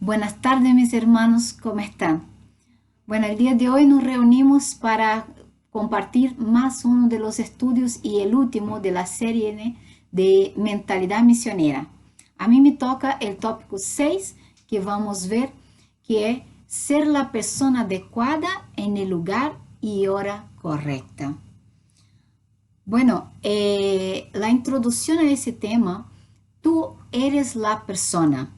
Buenas tardes, mis hermanos, ¿cómo están? Bueno, el día de hoy nos reunimos para compartir más uno de los estudios y el último de la serie de mentalidad misionera. A mí me toca el tópico 6 que vamos a ver, que es ser la persona adecuada en el lugar y hora correcta. Bueno, la introducción a ese tema, tú eres la persona.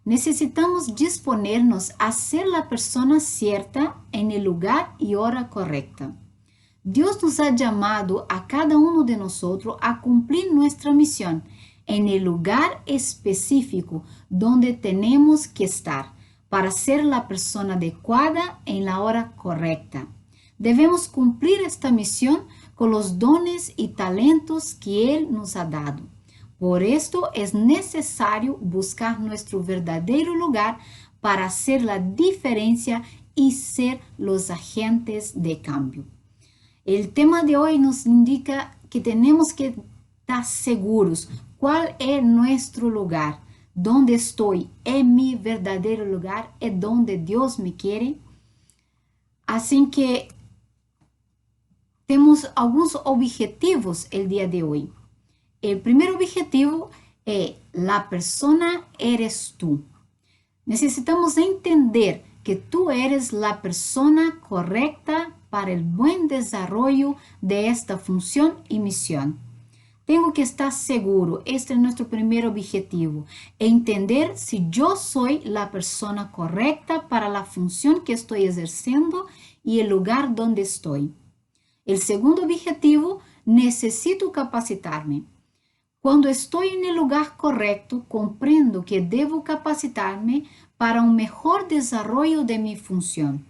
Necesitamos disponernos a ser la persona cierta en el lugar y hora correcta. Dios nos ha llamado a cada uno de nosotros a cumplir nuestra misión en el lugar específico donde tenemos que estar para ser la persona adecuada en la hora correcta. Debemos cumplir esta misión con los dones y talentos que Él nos ha dado. Por esto es necesario buscar nuestro verdadero lugar para hacer la diferencia y ser los agentes de cambio. El tema de hoy nos indica que tenemos que estar seguros cuál es nuestro lugar, dónde estoy, es mi verdadero lugar, es donde Dios me quiere. Así que tenemos algunos objetivos el día de hoy. El primer objetivo es la persona eres tú. Necesitamos entender que tú eres la persona correcta para el buen desarrollo de esta función y misión. Tengo que estar seguro, este es nuestro primer objetivo, entender si yo soy la persona correcta para la función que estoy ejerciendo y el lugar donde estoy. El segundo objetivo, necesito capacitarme. Cuando estoy en el lugar correcto, comprendo que debo capacitarme para un mejor desarrollo de mi función.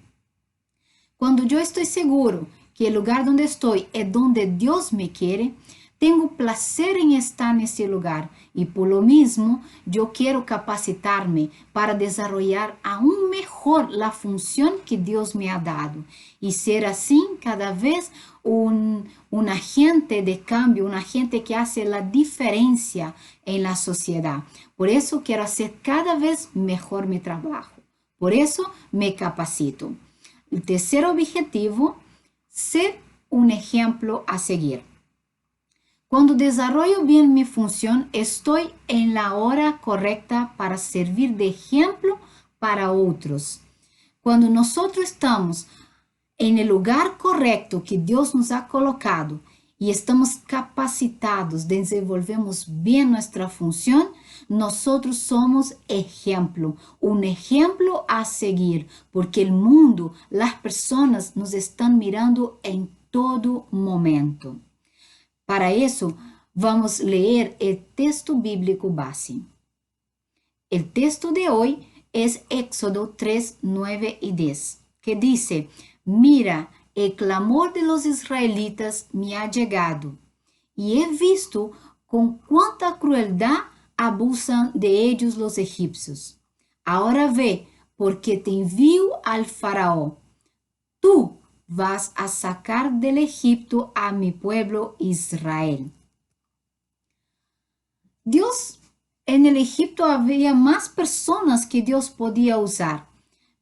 Cuando yo estoy seguro que el lugar donde estoy es donde Dios me quiere, tengo placer en estar en ese lugar y por lo mismo yo quiero capacitarme para desarrollar aún mejor la función que Dios me ha dado y ser así cada vez un agente de cambio, un agente que hace la diferencia en la sociedad. Por eso quiero hacer cada vez mejor mi trabajo. Por eso me capacito. El tercer objetivo, ser un ejemplo a seguir. Cuando desarrollo bien mi función, estoy en la hora correcta para servir de ejemplo para otros. Cuando nosotros estamos en el lugar correcto que Dios nos ha colocado y estamos capacitados, desenvolvemos bien nuestra función, nosotros somos ejemplo, un ejemplo a seguir, porque el mundo, las personas nos están mirando en todo momento. Para eso, vamos a leer el texto bíblico base. El texto de hoy es Éxodo 3, 9 y 10, que dice: Mira, el clamor de los israelitas me ha llegado, y he visto con cuánta crueldad abusan de ellos los egipcios. Ahora ve, porque te envío al faraón. Tú vas a sacar del Egipto a mi pueblo Israel. Dios, en el Egipto había más personas que Dios podía usar,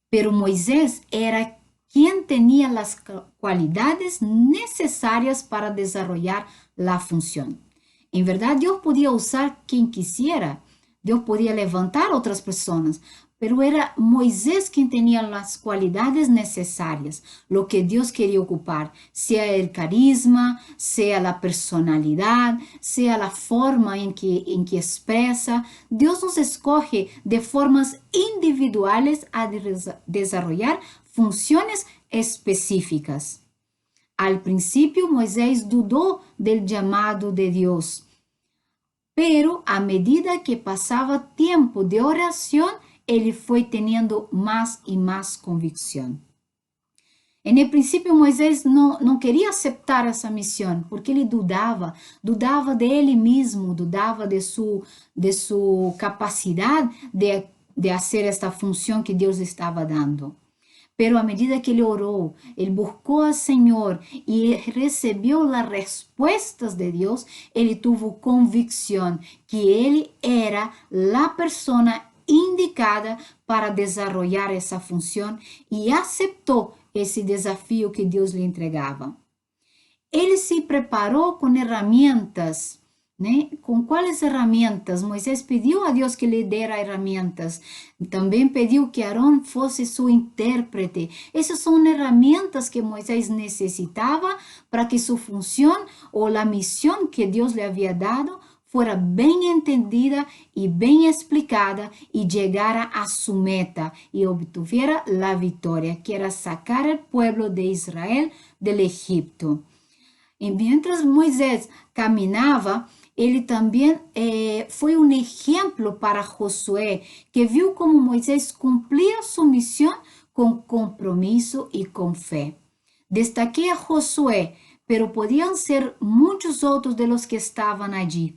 pero Moisés era quien tenía las cualidades necesarias para desarrollar la función. En verdad, Dios podía usar quien quisiera, Dios podía levantar otras personas, pero era Moisés quien tenía las cualidades necesarias, lo que Dios quería ocupar, sea el carisma, sea la personalidad, sea la forma en que expresa. Dios nos escoge de formas individuales a desarrollar funciones específicas. Al principio Moisés dudó del llamado de Dios, pero a medida que pasaba tiempo de oración, él fue teniendo más y más convicción. En el principio Moisés no quería aceptar esa misión porque él dudaba de él mismo, dudaba de su capacidad de hacer esta función que Dios estaba dando. Pero a medida que él oró, él buscó al Señor y recibió las respuestas de Dios, él tuvo convicción que él era la persona indicada para desarrollar essa função e aceitou esse desafio que Deus lhe entregava. Ele se preparou com ferramentas, né? Com quais ferramentas? Moisés pediu a Deus que lhe dera ferramentas. Também pediu que Arão fosse seu intérprete. Essas são ferramentas que Moisés necessitava para que sua função ou a missão que Deus lhe havia dado fora bem entendida e bem explicada e chegara a sua meta e obtivera a vitória, que era sacar o povo de Israel do Egito. E mientras Moisés caminhava, ele também foi um exemplo para Josué, que viu como Moisés cumpria sua missão com compromisso e com fé. Destaquei a Josué, pero podiam ser muitos outros de los que estavam allí.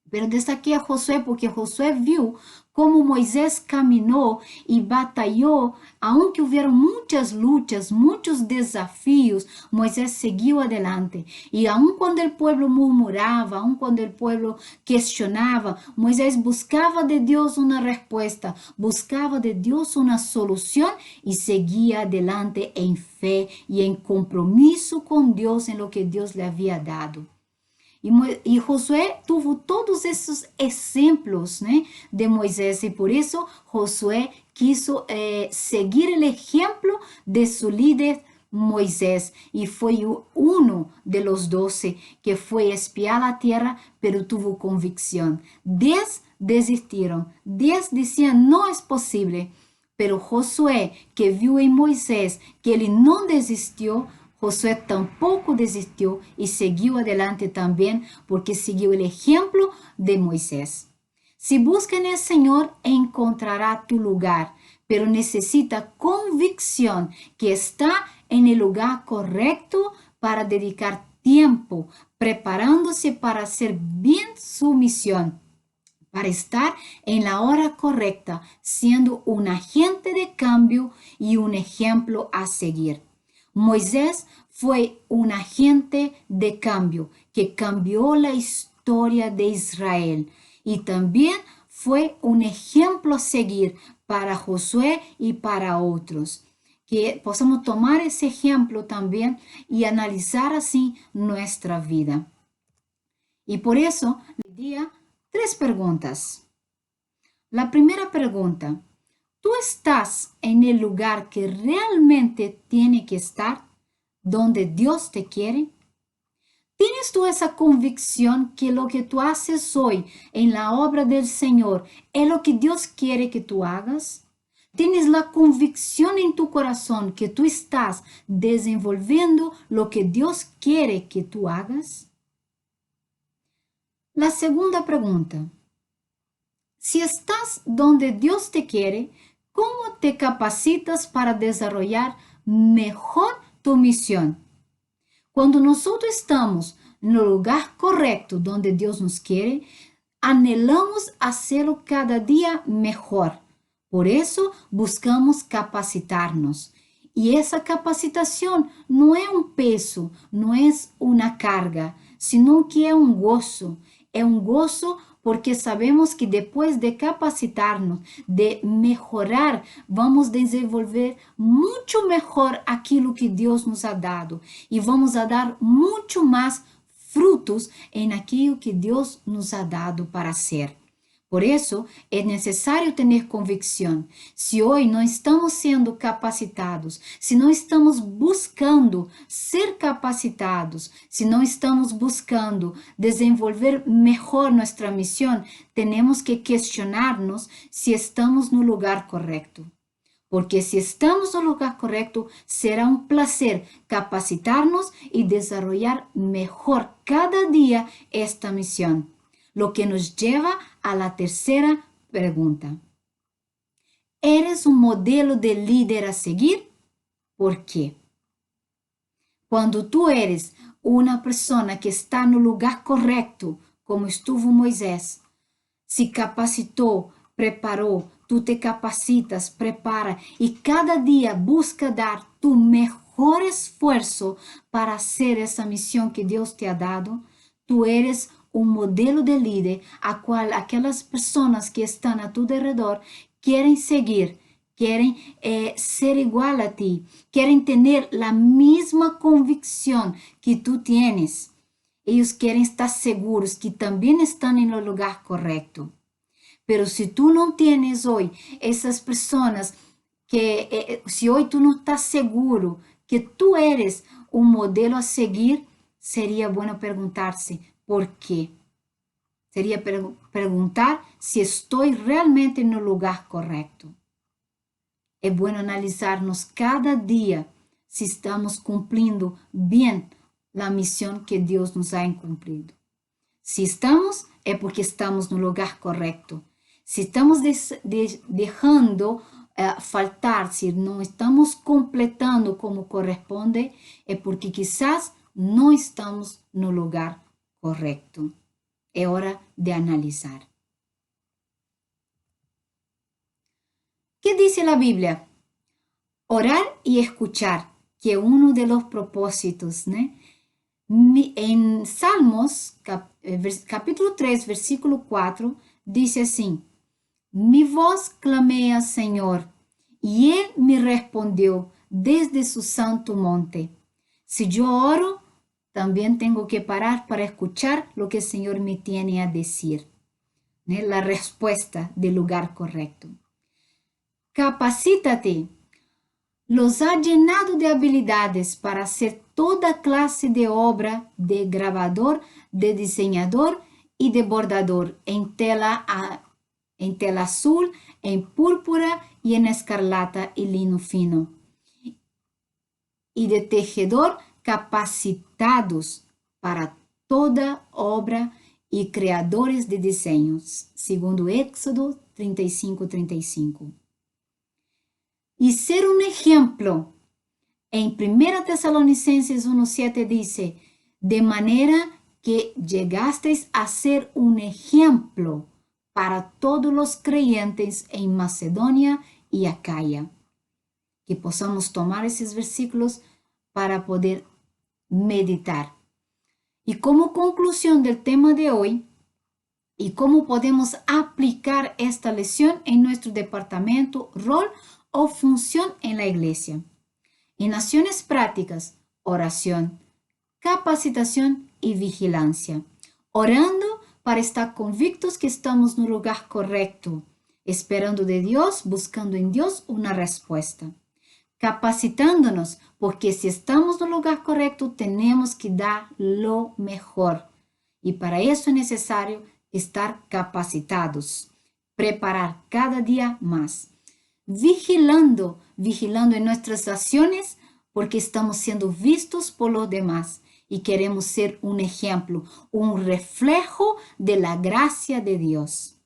Pero destaquei a Josué porque Josué viu como Moisés caminhou e batalhou, aunque houveram muitas lutas, muitos desafios, Moisés seguiu adelante. E aun quando o povo murmurava, aun quando o povo questionava, Moisés buscava de Deus uma resposta, buscava de Deus uma solução e seguia adelante em fé e em compromisso com Deus em lo que Deus lhe havia dado. E Josué teve todos esses exemplos, né, de Moisés, e por isso Josué quis seguir o exemplo de seu líder Moisés, e foi um dos 12 que foi espiar a terra, pero teve convicção. 10 desistiram, 10 diziam, não é possível, pero Josué, que viu em Moisés que ele não desistiu, Josué tampouco desistiu e seguiu adelante também, porque seguiu o exemplo de Moisés. Se busca no Senhor, encontrará tu lugar, pero necessita convicção que está em el lugar correto para dedicar tempo, preparando-se para hacer bem sua missão, para estar em la hora correcta, sendo um agente de cambio e um exemplo a seguir. Moisés foi um agente de cambio que cambiou a história de Israel e também foi um exemplo a seguir para Josué e para outros. Que possamos tomar esse exemplo também e analisar assim nossa vida. E por isso, lhe diria 3 perguntas. A primeira pergunta: ¿tú estás en el lugar que realmente tiene que estar? ¿Donde Dios te quiere? ¿Tienes tú esa convicción que lo que tú haces hoy en la obra del Señor es lo que Dios quiere que tú hagas? ¿Tienes la convicción en tu corazón que tú estás desenvolviendo lo que Dios quiere que tú hagas? La segunda pregunta: si estás donde Dios te quiere, ¿cómo te capacitas para desarrollar mejor tu misión? Cuando nosotros estamos en el lugar correcto donde Dios nos quiere, anhelamos hacerlo cada día mejor. Por eso buscamos capacitarnos. Y esa capacitación no es un peso, no es una carga, sino que es un gozo. Es un gozo porque sabemos que depois de capacitarnos, de mejorar, vamos desenvolver muito melhor aquilo que Deus nos ha dado e vamos a dar muito mais frutos em aquilo que Deus nos ha dado para ser. Por isso, é necessário ter convicção. Se hoje não estamos sendo capacitados, se não estamos buscando ser capacitados, se não estamos buscando desenvolver melhor nossa missão, temos que questionar-nos se estamos no lugar correto. Porque se estamos no lugar correto, será um prazer capacitar-nos e desenvolver melhor cada dia esta missão. Lo que nos lleva a la tercera pregunta. ¿Eres un modelo de líder a seguir? ¿Por qué? Cuando tú eres una persona que está en el lugar correcto, como estuvo Moisés, se capacitó, preparó, tú te capacitas, prepara y cada día busca dar tu mejor esfuerzo para hacer esa misión que Dios te ha dado, tú eres un modelo de líder a cual aquellas personas que están a tu alrededor quieren seguir, quieren ser igual a ti, quieren tener la misma convicción que tú tienes. Ellos quieren estar seguros que también están en el lugar correcto. Pero si tú no tienes hoy esas personas que, si hoy tú no estás seguro que tú eres un modelo a seguir, sería bueno preguntarse por qué. Sería preguntar si estoy realmente en el lugar correcto. Es bueno analizarnos cada día si estamos cumpliendo bien la misión que Dios nos ha cumplido. Si estamos, es porque estamos no lugar correcto. Si estamos dejando faltar, si no estamos completando como corresponde, es porque quizás no estamos no lugar correcto. Es hora de analizar. ¿Qué dice la Biblia? Orar y escuchar, que es uno de los propósitos, ¿no? En Salmos, capítulo 3, versículo 4, dice así: mi voz clamé al Señor, y Él me respondió desde su santo monte. Si yo oro, también tengo que parar para escuchar lo que el Señor me tiene a decir. La respuesta del lugar correcto. Capacítate. Los ha llenado de habilidades para hacer toda clase de obra de grabador, de diseñador y de bordador en tela azul, en púrpura y en escarlata y lino fino. Y de tejedor capacitados para toda obra y creadores de diseños, segundo Éxodo 35:35. Y ser un ejemplo. En 1 Tesalonicenses 1:7 dice, de manera que llegasteis a ser un ejemplo para todos los creyentes en Macedonia y Acaya. Que podamos tomar esos versículos para poder meditar. Y como conclusión del tema de hoy, y cómo podemos aplicar esta lección en nuestro departamento, rol o función en la iglesia. En acciones prácticas, oración, capacitación y vigilancia. Orando para estar convictos que estamos en el lugar correcto, esperando de Dios, buscando en Dios una respuesta. Capacitándonos, porque si estamos en el lugar correcto, tenemos que dar lo mejor. Y para eso es necesario estar capacitados, preparar cada día más. Vigilando en nuestras acciones, porque estamos siendo vistos por los demás y queremos ser un ejemplo, un reflejo de la gracia de Dios.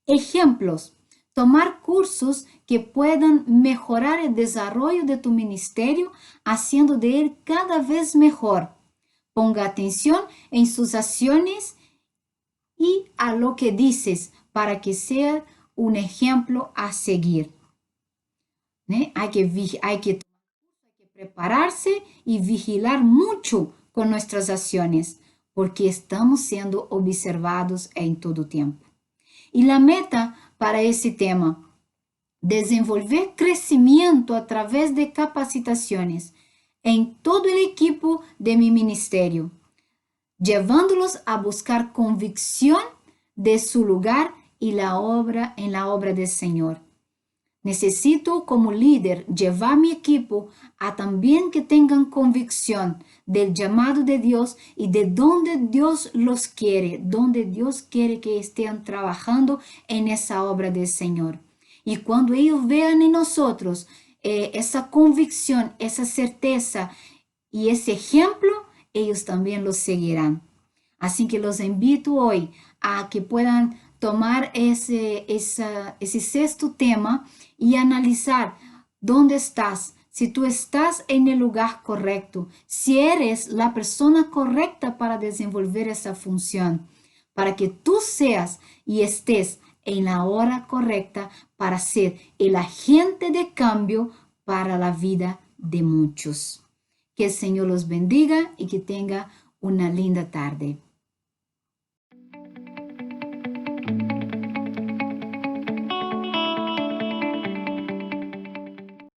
Ejemplos: tomar cursos que puedan mejorar el desarrollo de tu ministerio, haciendo de él cada vez mejor. Ponga atención en sus acciones y a lo que dices para que sea un ejemplo a seguir. Hay que prepararse y vigilar mucho con nuestras acciones, porque estamos siendo observados en todo tiempo. Y la meta para ese tema: desenvolver crecimiento a través de capacitaciones en todo el equipo de mi ministerio, llevándolos a buscar convicción de su lugar y en la obra del Señor. Necesito como líder llevar a mi equipo a también que tengan convicción del llamado de Dios y de dónde Dios los quiere, donde Dios quiere que estén trabajando en esa obra del Señor. Y cuando ellos vean en nosotros esa convicción, esa certeza y ese ejemplo, ellos también los seguirán. Así que los invito hoy a que puedan tomar ese sexto tema y analizar dónde estás, si tú estás en el lugar correcto, si eres la persona correcta para desenvolver esa función, para que tú seas y estés en la hora correcta para ser el agente de cambio para la vida de muchos. Que el Señor los bendiga y que tenga una linda tarde.